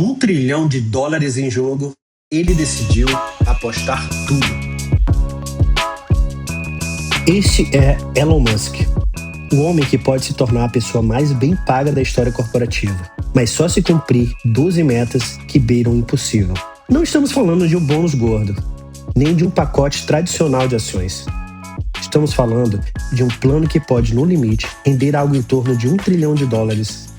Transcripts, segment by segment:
Com $1 trilhão em jogo, ele decidiu apostar tudo. Este é Elon Musk, o homem que pode se tornar a pessoa mais bem paga da história corporativa, mas só se cumprir 12 metas que beiram o impossível. Não estamos falando de um bônus gordo, nem de um pacote tradicional de ações. Estamos falando de um plano que pode, no limite, render algo em torno de $1 trilhão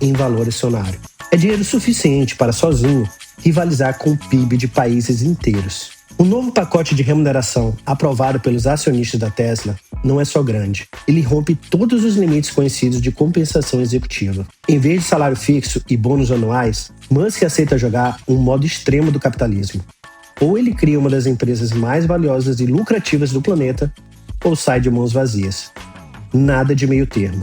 em valor acionário. É dinheiro suficiente para, sozinho, rivalizar com o PIB de países inteiros. O novo pacote de remuneração aprovado pelos acionistas da Tesla não é só grande. Ele rompe todos os limites conhecidos de compensação executiva. Em vez de salário fixo e bônus anuais, Musk aceita jogar um modo extremo do capitalismo. Ou ele cria uma das empresas mais valiosas e lucrativas do planeta, ou sai de mãos vazias. Nada de meio termo.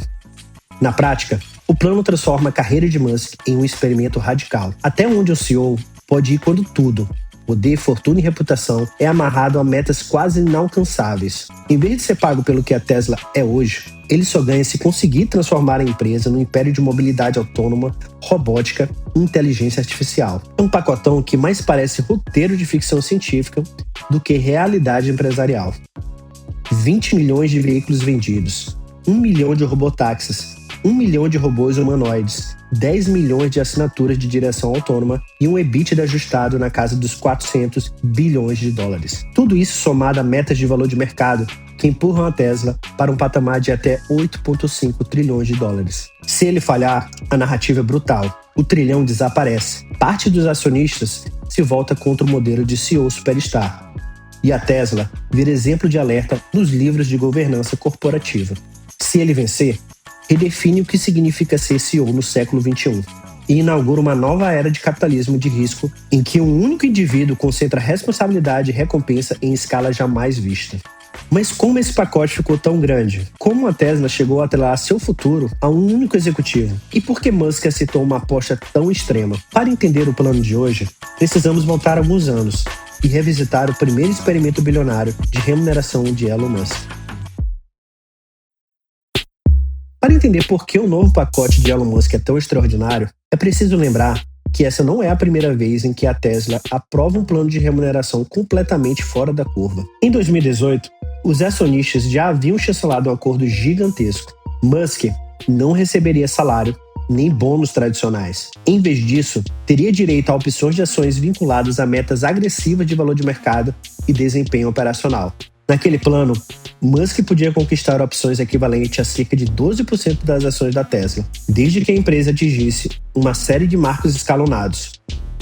Na prática, o plano transforma a carreira de Musk em um experimento radical, até onde o CEO pode ir quando tudo, poder, fortuna e reputação, é amarrado a metas quase inalcançáveis. Em vez de ser pago pelo que a Tesla é hoje, ele só ganha se conseguir transformar a empresa num império de mobilidade autônoma, robótica e inteligência artificial. É um pacotão que mais parece roteiro de ficção científica do que realidade empresarial. 20 milhões de veículos vendidos, 1 milhão de robotáxis, 1 milhão de robôs humanoides, 10 milhões de assinaturas de direção autônoma e um EBITDA ajustado na casa dos $400 bilhões. Tudo isso somado a metas de valor de mercado que empurram a Tesla para um patamar de até $8,5 trilhões. Se ele falhar, a narrativa é brutal. O trilhão desaparece. Parte dos acionistas se volta contra o modelo de CEO superstar. E a Tesla vira exemplo de alerta nos livros de governança corporativa. Se ele vencer, redefine o que significa ser CEO no século XXI e inaugura uma nova era de capitalismo de risco em que um único indivíduo concentra responsabilidade e recompensa em escala jamais vista. Mas como esse pacote ficou tão grande? Como a Tesla chegou a atrelar seu futuro a um único executivo? E por que Musk aceitou uma aposta tão extrema? Para entender o plano de hoje, precisamos voltar alguns anos e revisitar o primeiro experimento bilionário de remuneração de Elon Musk. Para entender por que o novo pacote de Elon Musk é tão extraordinário, é preciso lembrar que essa não é a primeira vez em que a Tesla aprova um plano de remuneração completamente fora da curva. Em 2018, os acionistas já haviam chancelado um acordo gigantesco. Musk não receberia salário nem bônus tradicionais. Em vez disso, teria direito a opções de ações vinculadas a metas agressivas de valor de mercado e desempenho operacional. Naquele plano, Musk podia conquistar opções equivalentes a cerca de 12% das ações da Tesla, desde que a empresa atingisse uma série de marcos escalonados.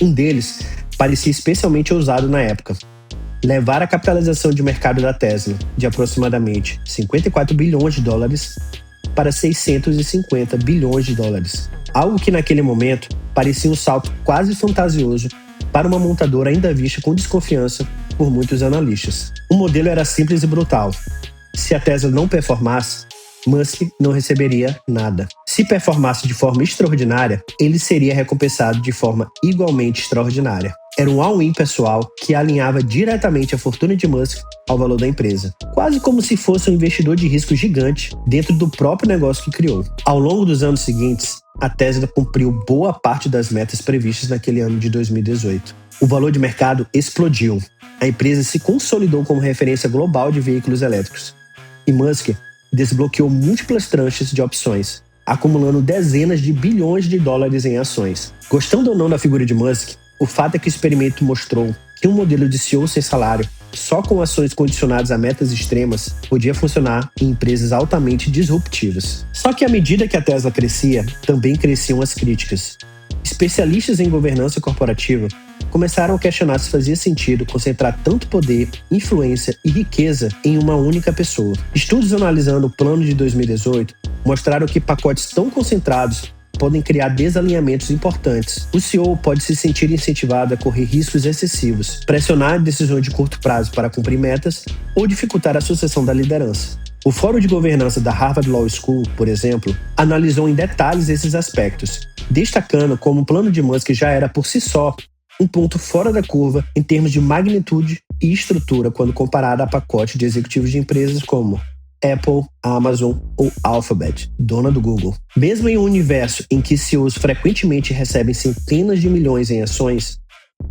Um deles parecia especialmente ousado na época: levar a capitalização de mercado da Tesla de aproximadamente $54 bilhões para $650 bilhões, algo que naquele momento parecia um salto quase fantasioso para uma montadora ainda vista com desconfiança por muitos analistas. O modelo era simples e brutal. Se a Tesla não performasse, Musk não receberia nada. Se performasse de forma extraordinária, ele seria recompensado de forma igualmente extraordinária. Era um all-in pessoal que alinhava diretamente a fortuna de Musk ao valor da empresa, quase como se fosse um investidor de risco gigante dentro do próprio negócio que criou. Ao longo dos anos seguintes, a Tesla cumpriu boa parte das metas previstas naquele ano de 2018. O valor de mercado explodiu. A empresa se consolidou como referência global de veículos elétricos. E Musk desbloqueou múltiplas tranches de opções, acumulando dezenas de bilhões de dólares em ações. Gostando ou não da figura de Musk, o fato é que o experimento mostrou que um modelo de CEO sem salário, só com ações condicionadas a metas extremas, podia funcionar em empresas altamente disruptivas. Só que à medida que a Tesla crescia, também cresciam as críticas. Especialistas em governança corporativa começaram a questionar se fazia sentido concentrar tanto poder, influência e riqueza em uma única pessoa. Estudos analisando o plano de 2018 mostraram que pacotes tão concentrados podem criar desalinhamentos importantes. O CEO pode se sentir incentivado a correr riscos excessivos, pressionar decisões de curto prazo para cumprir metas ou dificultar a sucessão da liderança. O Fórum de Governança da Harvard Law School, por exemplo, analisou em detalhes esses aspectos, destacando como o plano de Musk já era por si só um ponto fora da curva em termos de magnitude e estrutura quando comparado a pacotes de executivos de empresas como Apple, Amazon ou Alphabet, dona do Google. Mesmo em um universo em que CEOs frequentemente recebem centenas de milhões em ações,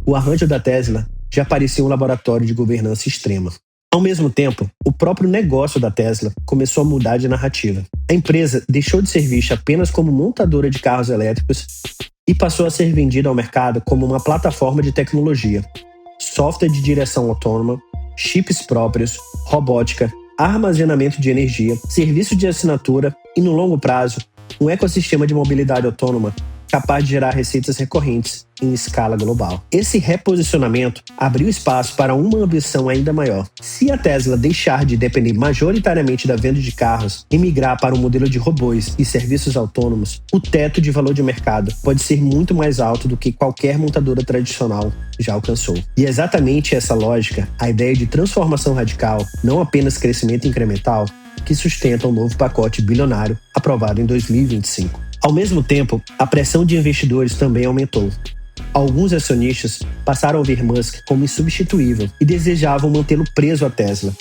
o arranjo da Tesla já parecia um laboratório de governança extrema. Ao mesmo tempo, o próprio negócio da Tesla começou a mudar de narrativa. A empresa deixou de ser vista apenas como montadora de carros elétricos e passou a ser vendida ao mercado como uma plataforma de tecnologia, software de direção autônoma, chips próprios, robótica, armazenamento de energia, serviço de assinatura e, no longo prazo, um ecossistema de mobilidade autônoma capaz de gerar receitas recorrentes em escala global. Esse reposicionamento abriu espaço para uma ambição ainda maior. Se a Tesla deixar de depender majoritariamente da venda de carros e migrar para um modelo de robôs e serviços autônomos, o teto de valor de mercado pode ser muito mais alto do que qualquer montadora tradicional já alcançou. E é exatamente essa lógica, a ideia de transformação radical, não apenas crescimento incremental, que sustenta o novo pacote bilionário aprovado em 2025. Ao mesmo tempo, a pressão de investidores também aumentou. Alguns acionistas passaram a ver Musk como insubstituível e desejavam mantê-lo preso à Tesla,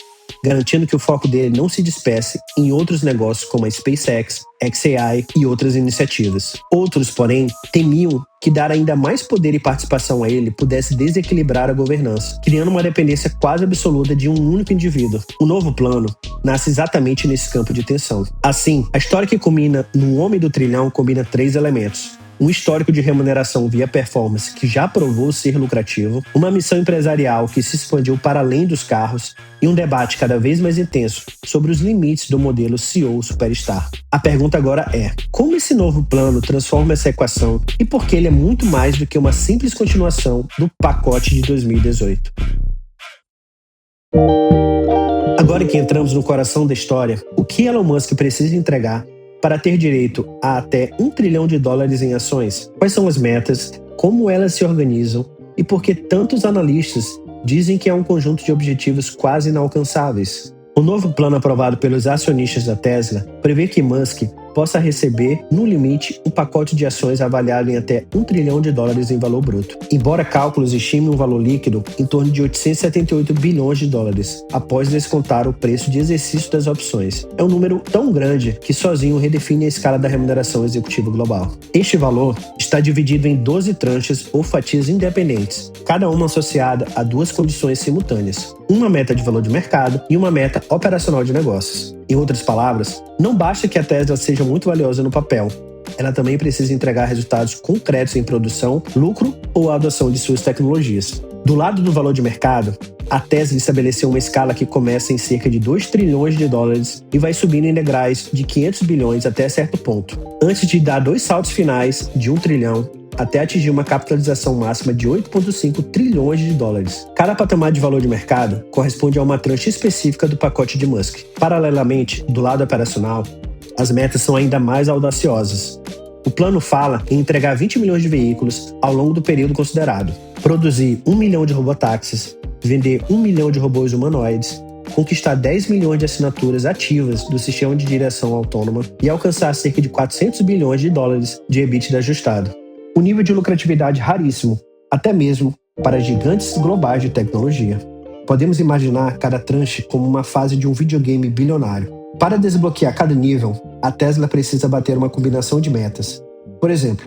garantindo que o foco dele não se disperse em outros negócios como a SpaceX, xAI e outras iniciativas. Outros, porém, temiam que dar ainda mais poder e participação a ele pudesse desequilibrar a governança, criando uma dependência quase absoluta de um único indivíduo. O novo plano nasce exatamente nesse campo de tensão. Assim, a história que culmina no Homem do Trilhão combina 3 elementos. Um histórico de remuneração via performance que já provou ser lucrativo, uma missão empresarial que se expandiu para além dos carros e um debate cada vez mais intenso sobre os limites do modelo CEO Superstar. A pergunta agora é: como esse novo plano transforma essa equação e por que ele é muito mais do que uma simples continuação do pacote de 2018? Agora que entramos no coração da história, o que Elon Musk precisa entregar para ter direito a até $1 trilhão em ações? Quais são as metas, como elas se organizam e por que tantos analistas dizem que é um conjunto de objetivos quase inalcançáveis? O novo plano aprovado pelos acionistas da Tesla prevê que Musk possa receber, no limite, um pacote de ações avaliado em até $1 trilhão em valor bruto, embora cálculos estimem um valor líquido em torno de 878 bilhões de dólares, após descontar o preço de exercício das opções. É um número tão grande que sozinho redefine a escala da remuneração executiva global. Este valor está dividido em 12 tranches ou fatias independentes, cada uma associada a 2 condições simultâneas: uma meta de valor de mercado e uma meta operacional de negócios. Em outras palavras, não basta que a Tesla seja muito valiosa no papel, ela também precisa entregar resultados concretos em produção, lucro ou adoção de suas tecnologias. Do lado do valor de mercado, a Tesla estabeleceu uma escala que começa em cerca de $2 trilhões e vai subindo em degraus de 500 bilhões até certo ponto, antes de dar 2 saltos finais de $1 trilhão até atingir uma capitalização máxima de $8,5 trilhões. Cada patamar de valor de mercado corresponde a uma tranche específica do pacote de Musk. Paralelamente, do lado operacional, as metas são ainda mais audaciosas. O plano fala em entregar 20 milhões de veículos ao longo do período considerado, produzir 1 milhão de robotáxis, vender 1 milhão de robôs humanoides, conquistar 10 milhões de assinaturas ativas do sistema de direção autônoma e alcançar cerca de $400 bilhões de EBITDA ajustado. Um nível de lucratividade raríssimo, até mesmo para gigantes globais de tecnologia. Podemos imaginar cada tranche como uma fase de um videogame bilionário. Para desbloquear cada nível, a Tesla precisa bater uma combinação de metas. Por exemplo,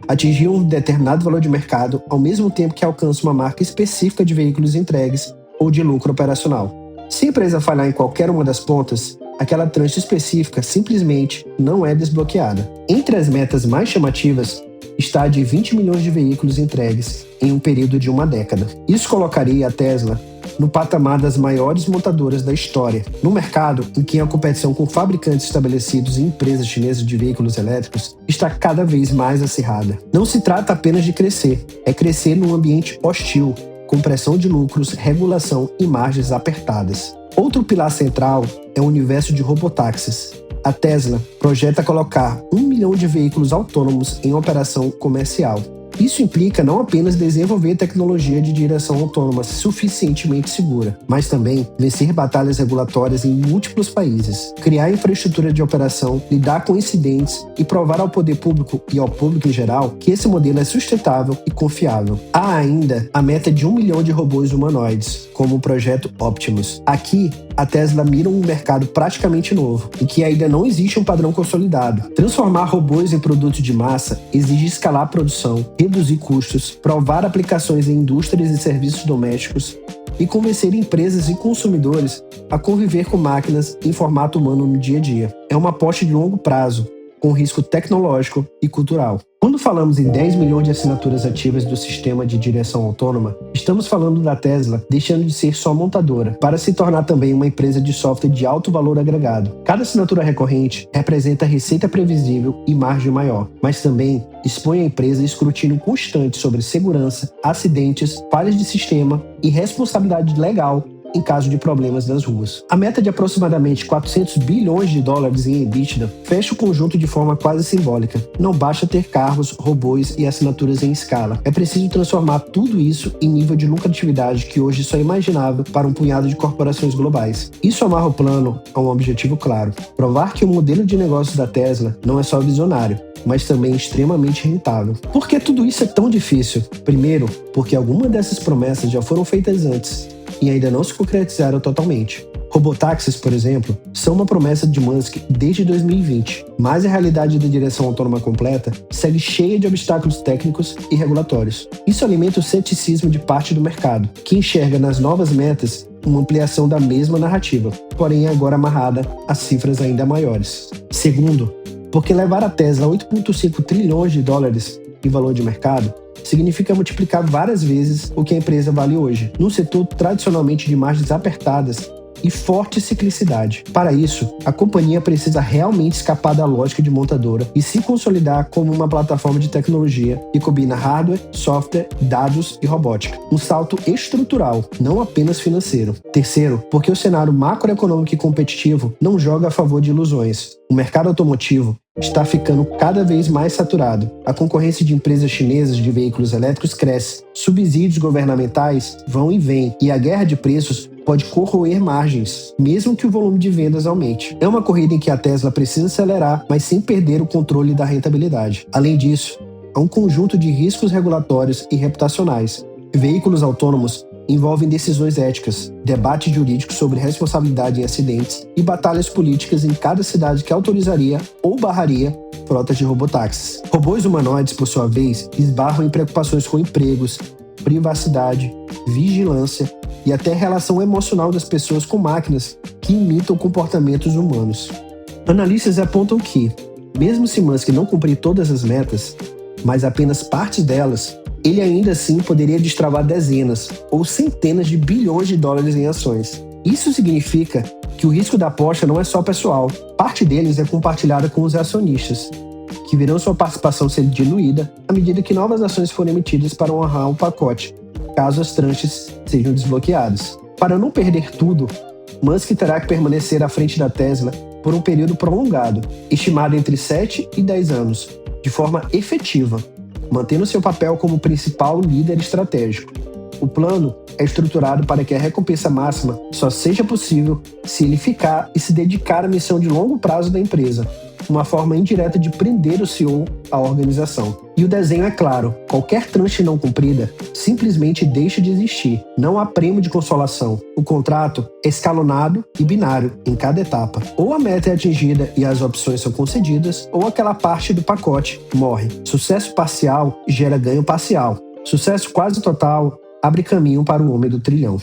atingir um determinado valor de mercado ao mesmo tempo que alcança uma marca específica de veículos entregues ou de lucro operacional. Se a empresa falhar em qualquer uma das pontas, aquela tranche específica simplesmente não é desbloqueada. Entre as metas mais chamativas está a de 20 milhões de veículos entregues em um período de uma década. Isso colocaria a Tesla no patamar das maiores montadoras da história, no mercado em que a competição com fabricantes estabelecidos e empresas chinesas de veículos elétricos está cada vez mais acirrada. Não se trata apenas de crescer, é crescer num ambiente hostil, com pressão de lucros, regulação e margens apertadas. Outro pilar central é o universo de robotáxis. A Tesla projeta colocar 1 milhão de veículos autônomos em operação comercial. Isso implica não apenas desenvolver tecnologia de direção autônoma suficientemente segura, mas também vencer batalhas regulatórias em múltiplos países, criar infraestrutura de operação, lidar com incidentes e provar ao poder público e ao público em geral que esse modelo é sustentável e confiável. Há ainda a meta de 1 milhão de robôs humanoides, como o projeto Optimus. Aqui, a Tesla mira um mercado praticamente novo, em que ainda não existe um padrão consolidado. Transformar robôs em produtos de massa exige escalar a produção, reduzir custos, provar aplicações em indústrias e serviços domésticos e convencer empresas e consumidores a conviver com máquinas em formato humano no dia a dia. É uma aposta de longo prazo, com risco tecnológico e cultural. Quando falamos em 10 milhões de assinaturas ativas do sistema de direção autônoma, estamos falando da Tesla deixando de ser só montadora, para se tornar também uma empresa de software de alto valor agregado. Cada assinatura recorrente representa receita previsível e margem maior, mas também expõe a empresa a escrutínio constante sobre segurança, acidentes, falhas de sistema e responsabilidade legal em caso de problemas nas ruas. A meta de aproximadamente 400 bilhões de dólares em EBITDA fecha o conjunto de forma quase simbólica. Não basta ter carros, robôs e assinaturas em escala. É preciso transformar tudo isso em nível de lucratividade que hoje só é imaginável para um punhado de corporações globais. Isso amarra o plano a um objetivo claro: provar que o modelo de negócios da Tesla não é só visionário, mas também extremamente rentável. Por que tudo isso é tão difícil? Primeiro, porque algumas dessas promessas já foram feitas antes e ainda não se concretizaram totalmente. Robotáxis, por exemplo, são uma promessa de Musk desde 2020, mas a realidade da direção autônoma completa segue cheia de obstáculos técnicos e regulatórios. Isso alimenta o ceticismo de parte do mercado, que enxerga nas novas metas uma ampliação da mesma narrativa, porém agora amarrada a cifras ainda maiores. Segundo, porque levar a Tesla a 8,5 trilhões de dólares em valor de mercado significa multiplicar várias vezes o que a empresa vale hoje, num setor tradicionalmente de margens apertadas e forte ciclicidade. Para isso, a companhia precisa realmente escapar da lógica de montadora e se consolidar como uma plataforma de tecnologia que combina hardware, software, dados e robótica. Um salto estrutural, não apenas financeiro. Terceiro, porque o cenário macroeconômico e competitivo não joga a favor de ilusões. O mercado automotivo está ficando cada vez mais saturado. A concorrência de empresas chinesas de veículos elétricos cresce, subsídios governamentais vão e vêm, e a guerra de preços pode corroer margens, mesmo que o volume de vendas aumente. É uma corrida em que a Tesla precisa acelerar, mas sem perder o controle da rentabilidade. Além disso, há um conjunto de riscos regulatórios e reputacionais. Veículos autônomos envolvem decisões éticas, debate jurídico sobre responsabilidade em acidentes e batalhas políticas em cada cidade que autorizaria ou barraria frotas de robotáxis. Robôs humanoides, por sua vez, esbarram em preocupações com empregos, privacidade, vigilância e até a relação emocional das pessoas com máquinas que imitam comportamentos humanos. Analistas apontam que, mesmo se Musk não cumprir todas as metas, mas apenas partes delas, ele ainda assim poderia destravar dezenas ou centenas de bilhões de dólares em ações. Isso significa que o risco da aposta não é só pessoal, parte deles é compartilhada com os acionistas, que verão sua participação ser diluída à medida que novas ações forem emitidas para honrar o pacote, caso as tranches sejam desbloqueadas. Para não perder tudo, Musk terá que permanecer à frente da Tesla por um período prolongado, estimado entre 7 e 10 anos, de forma efetiva, mantendo seu papel como principal líder estratégico. O plano é estruturado para que a recompensa máxima só seja possível se ele ficar e se dedicar à missão de longo prazo da empresa, uma forma indireta de prender o CEO à organização. E o desenho é claro: qualquer tranche não cumprida simplesmente deixa de existir. Não há prêmio de consolação. O contrato é escalonado e binário em cada etapa. Ou a meta é atingida e as opções são concedidas, ou aquela parte do pacote morre. Sucesso parcial gera ganho parcial. Sucesso quase total abre caminho para o homem do trilhão.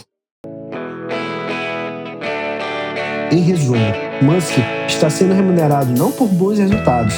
Em resumo, Musk está sendo remunerado não por bons resultados,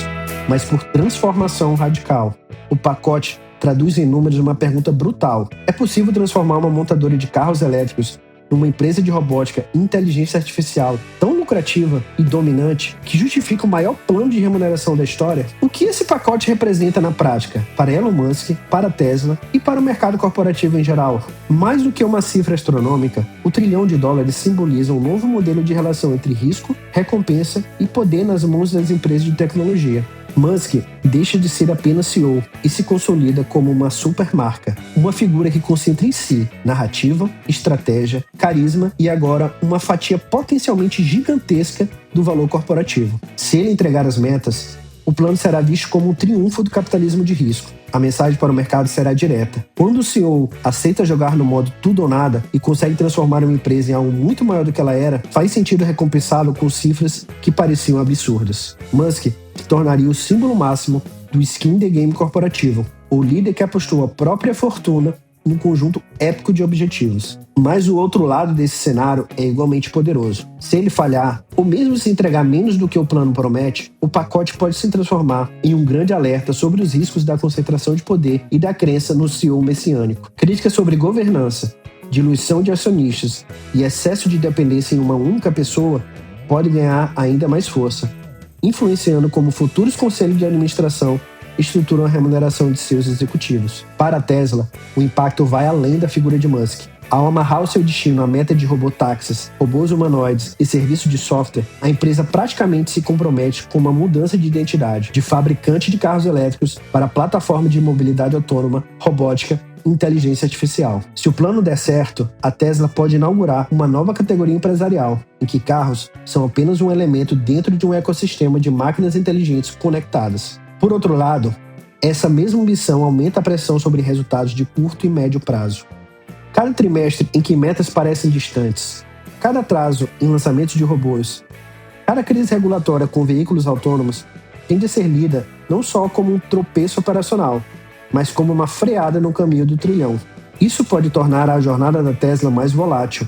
mas por transformação radical. O pacote traduz em números uma pergunta brutal: é possível transformar uma montadora de carros elétricos numa empresa de robótica e inteligência artificial tão lucrativa e dominante que justifica o maior plano de remuneração da história? O que esse pacote representa na prática para Elon Musk, para a Tesla e para o mercado corporativo em geral? Mais do que uma cifra astronômica, o $1 trilhão simboliza um novo modelo de relação entre risco, recompensa e poder nas mãos das empresas de tecnologia. Musk deixa de ser apenas CEO e se consolida como uma supermarca, uma figura que concentra em si narrativa, estratégia, carisma e agora uma fatia potencialmente gigantesca do valor corporativo. Se ele entregar as metas, o plano será visto como um triunfo do capitalismo de risco. A mensagem para o mercado será direta. Quando o CEO aceita jogar no modo tudo ou nada e consegue transformar uma empresa em algo muito maior do que ela era, faz sentido recompensá-lo com cifras que pareciam absurdas. Musk se tornaria o símbolo máximo do skin in the game corporativo, o líder que apostou a própria fortuna num conjunto épico de objetivos. Mas o outro lado desse cenário é igualmente poderoso. Se ele falhar, ou mesmo se entregar menos do que o plano promete, o pacote pode se transformar em um grande alerta sobre os riscos da concentração de poder e da crença no CEO messiânico. Críticas sobre governança, diluição de acionistas e excesso de dependência em uma única pessoa pode ganhar ainda mais força, influenciando como futuros conselhos de administração estruturam a remuneração de seus executivos. Para a Tesla, o impacto vai além da figura de Musk. Ao amarrar o seu destino à meta de robotáxis, robôs humanoides e serviços de software, a empresa praticamente se compromete com uma mudança de identidade, de fabricante de carros elétricos para plataforma de mobilidade autônoma, robótica e inteligência artificial. Se o plano der certo, a Tesla pode inaugurar uma nova categoria empresarial, em que carros são apenas um elemento dentro de um ecossistema de máquinas inteligentes conectadas. Por outro lado, essa mesma ambição aumenta a pressão sobre resultados de curto e médio prazo. Cada trimestre em que metas parecem distantes, cada atraso em lançamentos de robôs, cada crise regulatória com veículos autônomos tende a ser lida não só como um tropeço operacional, mas como uma freada no caminho do trilhão. Isso pode tornar a jornada da Tesla mais volátil,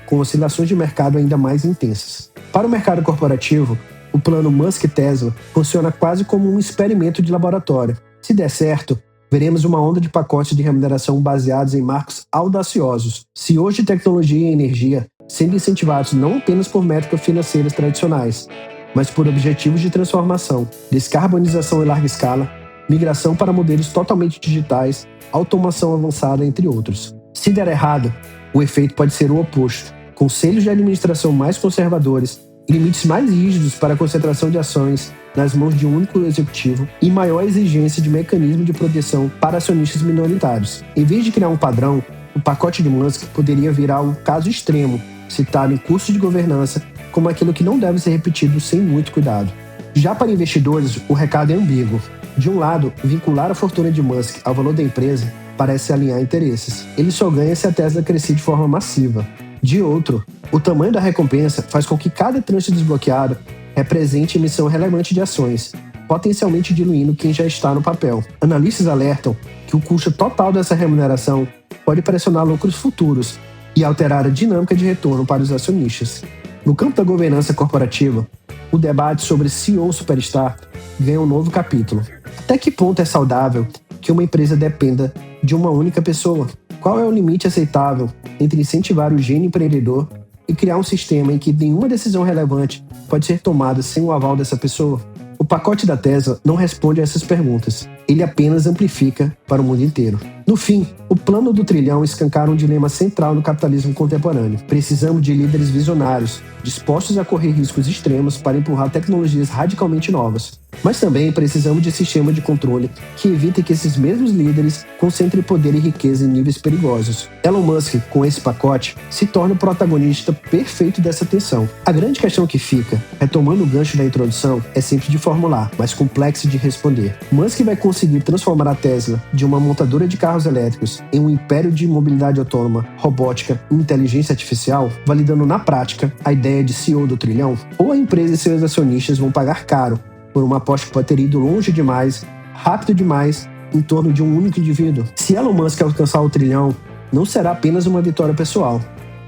com oscilações de mercado ainda mais intensas. Para o mercado corporativo, o plano Musk-Tesla funciona quase como um experimento de laboratório. Se der certo, veremos uma onda de pacotes de remuneração baseados em marcos audaciosos, CEOs de tecnologia e energia sendo incentivados não apenas por métricas financeiras tradicionais, mas por objetivos de transformação, descarbonização em larga escala, migração para modelos totalmente digitais, automação avançada, entre outros. Se der errado, o efeito pode ser o oposto, conselhos de administração mais conservadores, limites mais rígidos para a concentração de ações nas mãos de um único executivo e maior exigência de mecanismo de proteção para acionistas minoritários. Em vez de criar um padrão, o pacote de Musk poderia virar um caso extremo, citado em cursos de governança como aquilo que não deve ser repetido sem muito cuidado. Já para investidores, o recado é ambíguo. De um lado, vincular a fortuna de Musk ao valor da empresa parece alinhar interesses. Ele só ganha se a Tesla crescer de forma massiva. De outro, o tamanho da recompensa faz com que cada tranche desbloqueado represente emissão relevante de ações, potencialmente diluindo quem já está no papel. Analistas alertam que o custo total dessa remuneração pode pressionar lucros futuros e alterar a dinâmica de retorno para os acionistas. No campo da governança corporativa, o debate sobre CEO Superstar ganha um novo capítulo. Até que ponto é saudável que uma empresa dependa de uma única pessoa? Qual é o limite aceitável entre incentivar o gênio empreendedor e criar um sistema em que nenhuma decisão relevante pode ser tomada sem o aval dessa pessoa? O pacote da Tesla não responde a essas perguntas. Ele apenas amplifica para o mundo inteiro. No fim, o plano do trilhão escancara um dilema central no capitalismo contemporâneo. Precisamos de líderes visionários, dispostos a correr riscos extremos para empurrar tecnologias radicalmente novas. Mas também precisamos de sistema de controle que evite que esses mesmos líderes concentrem poder e riqueza em níveis perigosos. Elon Musk, com esse pacote, se torna o protagonista perfeito dessa tensão. A grande questão que fica, retomando o gancho da introdução, é simples de formular, mas complexo de responder. Musk vai conseguir transformar a Tesla de uma montadora de carros elétricos em um império de mobilidade autônoma, robótica e inteligência artificial, validando na prática a ideia de CEO do trilhão? Ou a empresa e seus acionistas vão pagar caro por uma aposta que pode ter ido longe demais, rápido demais, em torno de um único indivíduo? Se Elon Musk alcançar o trilhão, não será apenas uma vitória pessoal.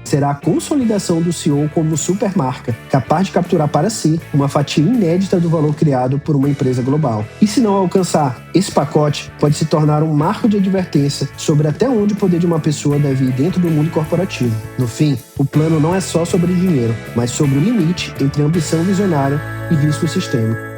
Será a consolidação do CEO como supermarca, capaz de capturar para si uma fatia inédita do valor criado por uma empresa global. E se não alcançar, esse pacote pode se tornar um marco de advertência sobre até onde o poder de uma pessoa deve ir dentro do mundo corporativo. No fim, o plano não é só sobre dinheiro, mas sobre o limite entre ambição visionária e risco sistêmico.